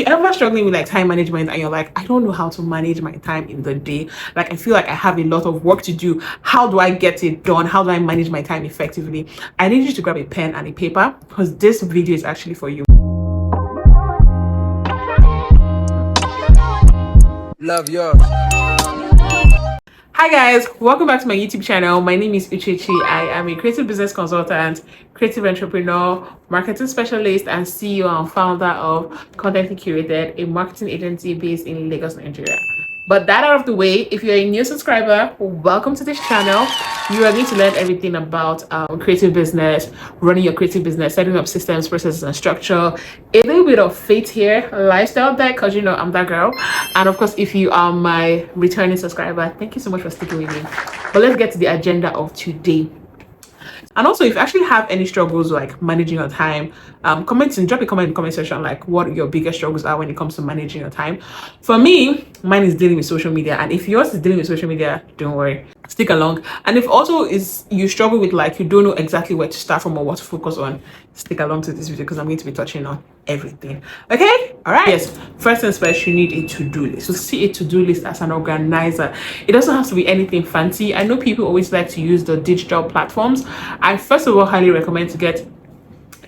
you're ever struggling with like time management and you're like, I don't know how to manage my time in the day, like I feel like I have a lot of work to do, how do I get it done, how do I manage my time effectively, I need you to grab a pen and a paper because this video is actually for you. Love yours. Hi guys, welcome back to my YouTube channel. My name is Uchechi. I am a creative business consultant, creative entrepreneur, marketing specialist, and CEO and founder of Contently Curated, a marketing agency based in Lagos, Nigeria. But that out of the way, if you're a new subscriber, welcome to this channel. You are going to learn everything about creative business, running your creative business, setting up systems, processes, and structure. A little bit of faith here, lifestyle there, because you know I'm that girl. And of course, if you are my returning subscriber, thank you so much for sticking with me. But let's get to the agenda of today. And also, if you actually have any struggles like managing your time, drop a comment in the comment section like what your biggest struggles are when it comes to managing your time. For me, mine is dealing with social media, and if yours is dealing with social media, don't worry, stick along. And if also is you struggle with like you don't know exactly where to start from or what to focus on, stick along to this video because I'm going to be touching on everything. Okay, all right. Yes, first things first, you need a to-do list. So see a to-do list as an organizer. It doesn't have to be anything fancy. I know people always like to use the digital platforms. I first of all highly recommend to get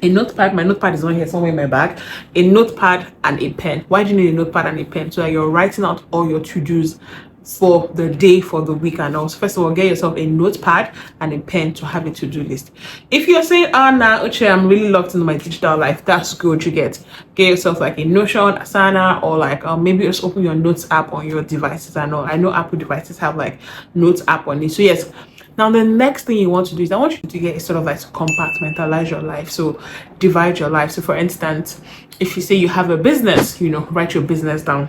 a notepad. My notepad is on here somewhere in my bag. A notepad and a pen. Why do you need a notepad and a pen? So that you're writing out all your to-dos for the day, for the week, and also first of all get yourself a notepad and a pen to have a to-do list. If you're saying, oh nah, Uche, I'm really locked into my digital life, that's good. You get yourself like a Notion, Asana, or like maybe just open your notes app on your devices. I know Apple devices have like notes app on it. So yes, now the next thing you want to do is I want you to get sort of like to compartmentalize your life. So divide your life. So for instance, if you say you have a business, write your business down.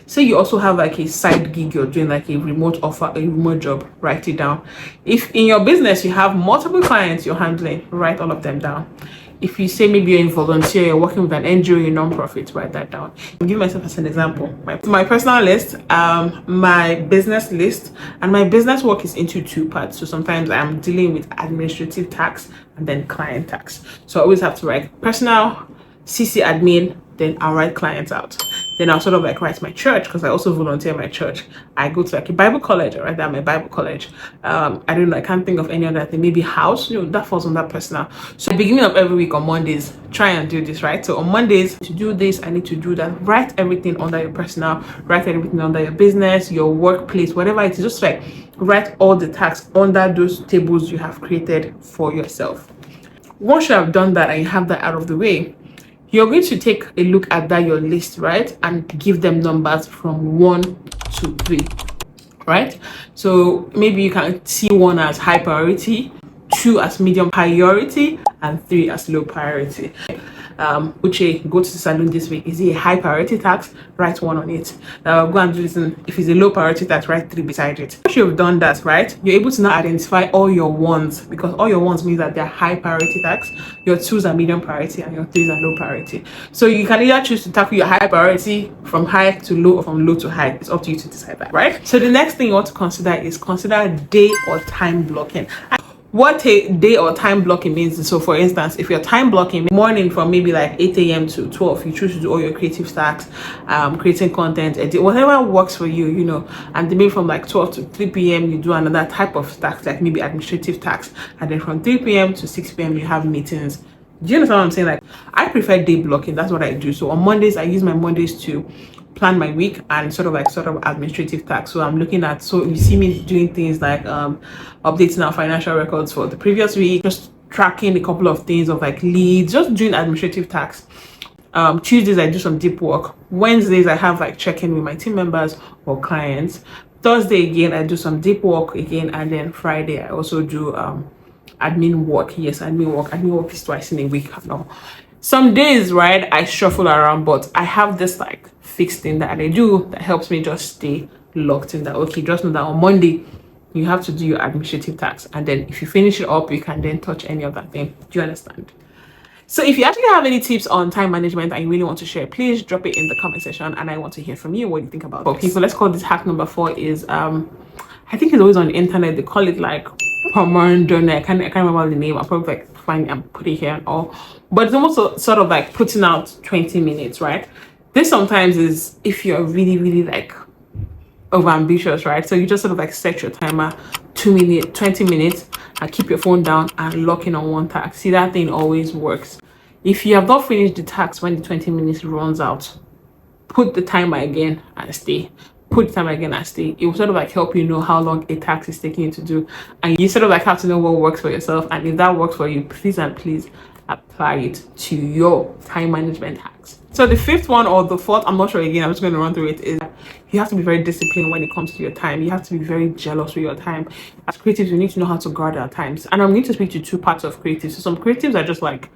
Say you also have like a side gig you're doing, like a remote offer, a remote job, write it down. If in your business you have multiple clients you're handling, write all of them down. If you say maybe you're a volunteer, you're working with an NGO, a non-profit, write that down. I'll give myself as an example. My personal list, my business list, and my business work is into two parts. So sometimes I'm dealing with administrative tax and then client tax. So I always have to write personal, CC admin, then I'll write clients out. Then I'll sort of like write my church because I also volunteer my church. I go to like a Bible college, I write down my Bible college. I don't know, I can't think of any other thing. Maybe house, that falls on that personal. So beginning of every week on Mondays, try and do this, right? So on Mondays, to do this, I need to do that. Write everything under your personal, write everything under your business, your workplace, whatever it is. Just like write all the tasks under those tables you have created for yourself. Once you have done that and you have that out of the way, you're going to take a look at your list, right? And give them numbers from 1 to 3, right? So maybe you can see 1 as high priority, 2 as medium priority, and 3 as low priority. Uche, go to the salon this week. Is it a high priority task? Write 1 on it. Go and do this. If it's a low priority task, write 3 beside it. Once you've done that, right, you're able to now identify all your ones, because all your ones means that they're high priority tasks. Your 2s are medium priority and your 3s are low priority. So you can either choose to tackle your high priority from high to low or from low to high. It's up to you to decide that, right? So the next thing you want to consider is day or time blocking. What day or time blocking means. So for instance, if you're time blocking morning from maybe like 8 a.m. to 12, you choose to do all your creative tasks, creating content, whatever works for you, and then maybe from like 12 to 3 p.m. you do another type of task, like maybe administrative tasks, and then from 3 p.m. to 6 p.m. you have meetings. Do you understand what I'm saying? Like, I prefer day blocking. That's what I do. So on Mondays, I use my Mondays to plan my week and sort of administrative tasks. So I'm looking at, so you see me doing things like updating our financial records for the previous week, just tracking a couple of things of like leads, just doing administrative tasks. Tuesdays I do some deep work. Wednesdays I have like check-in with my team members or clients. Thursday again I do some deep work again, and then Friday I also do admin work. Yes, admin work is twice in a week. No, some days, right, I shuffle around, but I have this like fixed thing that I do that helps me just stay locked in that. Okay, just know that on Monday you have to do your administrative tasks, and then if you finish it up you can then touch any other thing. Do you understand? So if you actually have any tips on time management and you really want to share, please drop it in the comment section and I want to hear from you what you think about it. Okay, so let's call this hack number 4 is I think it's always on the internet. They call it like Pomodoro. I can't remember the name. I'll probably find and put it here and all. But it's almost sort of like putting out 20 minutes, right? This sometimes is if you're really, really like over ambitious, right? So you just sort of like set your timer 2 minutes, 20 minutes, and keep your phone down and lock in on one task. See, that thing always works. If you have not finished the task when the 20 minutes runs out, put the timer again and stay. Put the timer again and stay. It will sort of like help you know how long a task is taking you to do. And you sort of like have to know what works for yourself. And if that works for you, please and please apply it to your time management hacks. So the fifth one or the fourth, I'm not sure again, I'm just going to run through it, is you have to be very disciplined when it comes to your time. You have to be very jealous with your time. As creatives, we need to know how to guard our times. And I'm going to speak to two parts of creatives. So some creatives are just like,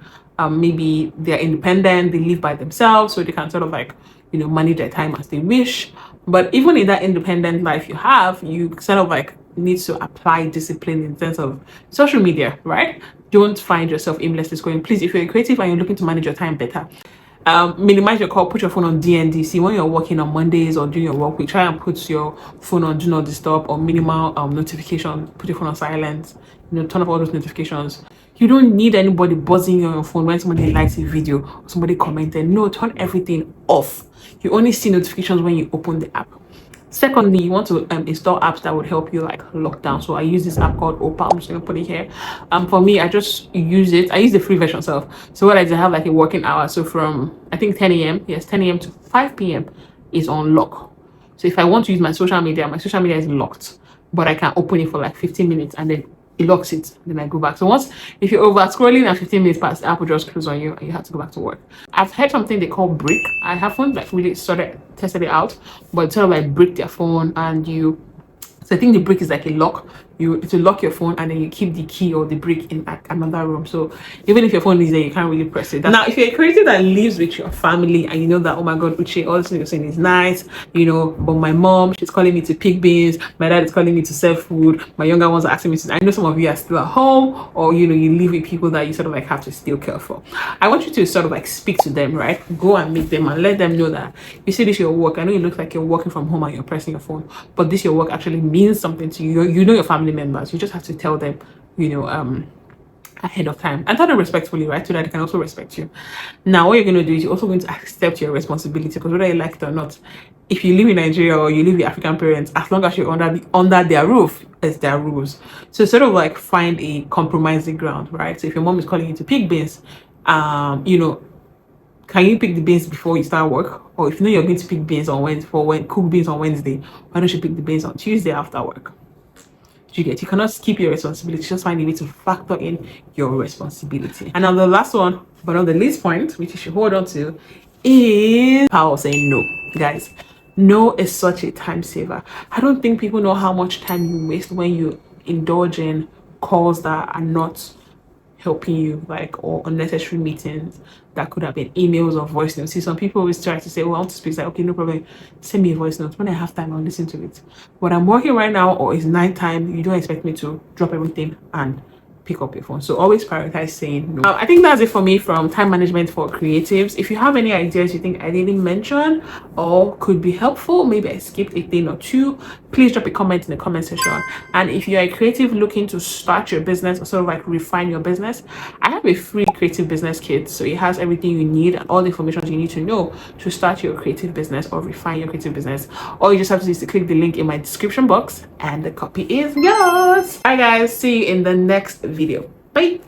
maybe they're independent, they live by themselves, so they can sort of like, you know, manage their time as they wish. But even in that independent life you have, you sort of like need to apply discipline in terms of social media, right? Don't find yourself aimlessly scrolling. Please, if you're a creative and you're looking to manage your time better, minimize your call, put your phone on DNDC when you're working on Mondays or doing your work week. Try and put your phone on do not disturb or minimal notification. Put your phone on silent. You know, turn off all those notifications. You don't need anybody buzzing you on your phone when somebody likes a video or somebody commented. No, turn everything off. You only see notifications when you open the app. Secondly, you want to install apps that would help you like lock down. So I use this app called Opal. I'm just gonna put it here. For me, I just use it. I use the free version itself. So what I do, I have like a working hour. So from I think 10 a.m. Yes, 10 a.m. to 5 p.m. is on lock. So if I want to use my social media is locked, but I can open it for like 15 minutes and then it locks it, then I go back. So once, if you're over scrolling and 15 minutes past, the app will just close on you and you have to go back to work. I've heard something they call brick. I haven't like really tested it out, but sort of like brick their phone and you, so I think the brick is like a lock. You to lock your phone and then you keep the key or the brick in another room. So even if your phone is there, you can't really press it. Now, if you're a creator that lives with your family and you know that, oh my God, Uche, all this thing you're saying is nice, you know, but my mom, she's calling me to pick beans. My dad is calling me to serve food. My younger ones are asking me to, I know some of you are still at home or, you know, you live with people that you sort of like have to still care for. I want you to sort of like speak to them, right? Go and meet them and let them know that you see this your work. I know it looks like you're working from home and you're pressing your phone, but this your work actually means something to you. You know your family members. You just have to tell them, you know, ahead of time and tell them respectfully, right? So that they can also respect you. Now, what you're going to do is you're also going to accept your responsibility, because whether you like it or not, if you live in Nigeria or you live with African parents, as long as you're under their roof, it's their rules. So sort of like find a compromising ground, right? So if your mom is calling you to pick beans, you know, can you pick the beans before you start work? Or if you know you're going to pick beans on Wednesday cook beans on Wednesday, why don't you pick the beans on Tuesday after work? You cannot skip your responsibility. Just find a way to factor in your responsibility. And now the last one, but not the least point, which you should hold on to, is power of saying no. Guys, no is such a time saver. I don't think people know how much time you waste when you indulge in calls that are not helping you, like, or unnecessary meetings that could have been emails or voice notes. See, some people always try to say, oh, I want to speak. It's like, okay, no problem, send me a voice note. When I have time, I'll listen to it. But I'm working right now, or it's night time, you don't expect me to drop everything and pick up your phone. So always prioritize saying no. I think that's it for me from time management for creatives. If you have any ideas you think I didn't mention or could be helpful, maybe I skipped a thing or two, please drop a comment in the comment section. And if you're a creative looking to start your business or sort of like refine your business, I have a free creative business kit. So it has everything you need and all the information you need to know to start your creative business or refine your creative business. All you just have to do is to click the link in my description box and the copy is yours. Bye guys, see you in the next video. Bye.